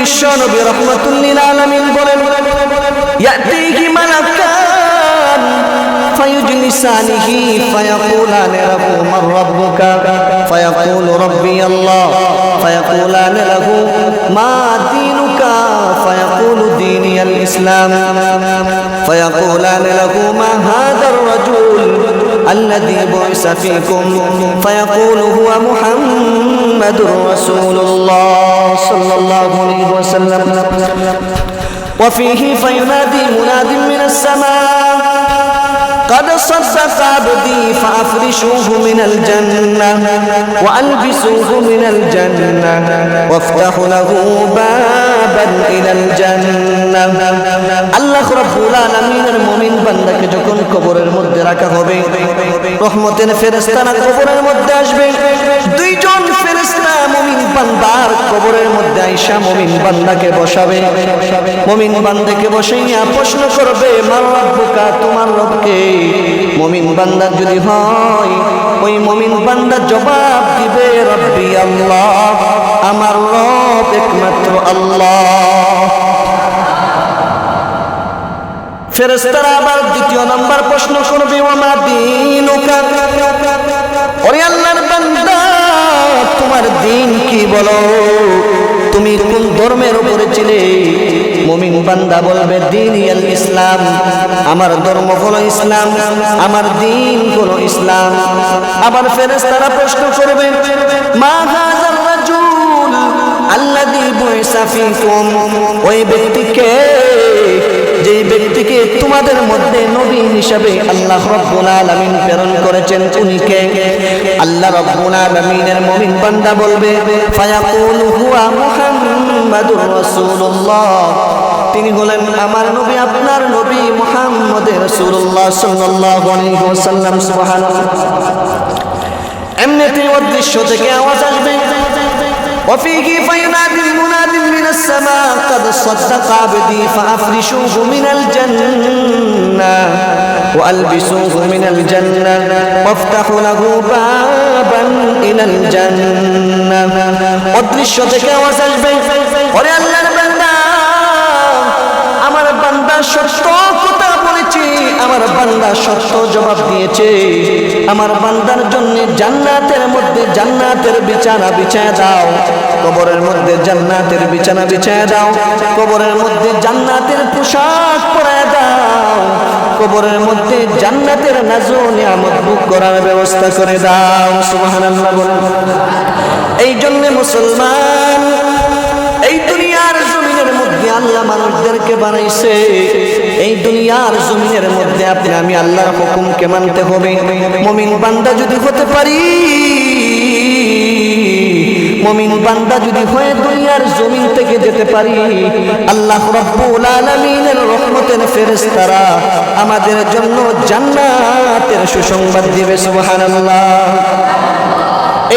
বিশ্ব নবী রাহমাতুল লিল আলামিন বলেন ইয়াতিহি মালাকান ফায়ুজলিসানিহি ফায়াকুলানি লাহু মান রাব্বুকা ফায়াকুলু রাব্বি আল্লাহ ফায়াকুলানি লাহু মা দীনুকা ফায়াকুলু দীনি আল ইসলাম ফায়াকুলানি লাহু মা হাযার রাজুল الذي بعث فيكم فيقول هو محمد رسول الله صلى الله عليه وسلم وفيه فينادي مناد من السماء قد صدق عبدي فأفرشوه من الجنة وألبسوه من الجنة وافتحوا له بابا إلى الجنة الله رب العالمين المؤمن بندك যখন কবরের মধ্যে রাখা হবে রহমতের ফেরেশতারা কবরের মধ্যে আসবে দুইজন ফেরেশতা মুমিন বান্দার কবরের মধ্যে আয়েশা মুমিন বান্দাকে বসাবে মুমিন বান্দাকে বসাইয়া প্রশ্ন করবে মান রাব্বুকা তোমার রবকে মুমিন বান্দা যদি হয় ওই মুমিন বান্দা জবাব দিবে রব্বি আল্লাহ আমার রব একমাত্র আল্লাহ ফেরেশতারা আবার দ্বিতীয় নাম্বার প্রশ্ন করবে ওয়া মা দীনুকা ওরে আল্লাহর বান্দা তোমার দ্বীন কি বলো তুমি কোন ধর্মের উপরে ছিলে মুমিন বান্দা বলবে দীনি আল ইসলাম আমার ধর্ম হলো ইসলাম আমার দ্বীন হলো ইসলাম আবার ফেরেশতারা প্রশ্ন করবে মা হাযার রাজুল আল্লাযী বুইসা ফীকুম ওই ব্যক্তিকে যেই ব্যক্তিকে তোমাদের মধ্যে নবী হিসেবে আল্লাহ রাব্বুল আলামিন প্রেরণ করেছেন উনি কে আল্লাহ রাব্বুল আলামিনের মুমিন বান্দা বলবে ফায়াকুলু হুয়া মুহাম্মাদুর রাসূলুল্লাহ তিনি হলেন আমার নবী আপনার নবী মুহাম্মদ রাসূলুল্লাহ সাল্লাল্লাহু আলাইহি ওয়াসাল্লাম সুবহানাল্লাহ এমনিতে অদৃশ্য থেকে আওয়াজ আসবে وفيه فينادي مناد من السماء قد صدق عبدي فأفرشوه من الجنة وألبسوه من الجنة وافتحوا له بابا إلى الجنة অদৃশ্য থেকে আওয়াজ আসবে ওরে আল্লাহর বান্দা আমার বান্দা সত্য কথা বলেছে আমার বান্দা সত্য জবাব দিয়েছে আমার বান্দার জন্য জান্নাতের মধ্যে জান্নাতের বিছানা বিছায় দাও কবরের মধ্যে জান্নাতের বিছানা বিছায় দাও কবরের মধ্যে জান্নাতের পোশাক পরায় দাও কবরের মধ্যে জান্নাতের নাজু নিয়ামত ভোগ করার ব্যবস্থা করে দাও সুবহানাল্লাহ বলেন এই জন্য মুসলমান এই দুনিয়ার জমিনের মধ্যে আল্লাহ মানুষদেরকে বানাইছে এই দুনিয়ার জমিনের মধ্যে আপনি আমি আল্লাহর হুকুমকে মানতে হবে মুমিন বান্দা যদি হতে পারি মুমিন বান্দা যদি হয়ে দুনিয়ার জমিন থেকে যেতে পারি আল্লাহ রাব্বুল আলামিনের রহমতের ফেরেশতারা আমাদের জন্য জান্নাতের সুসংবাদ দিবে সুবহানাল্লাহ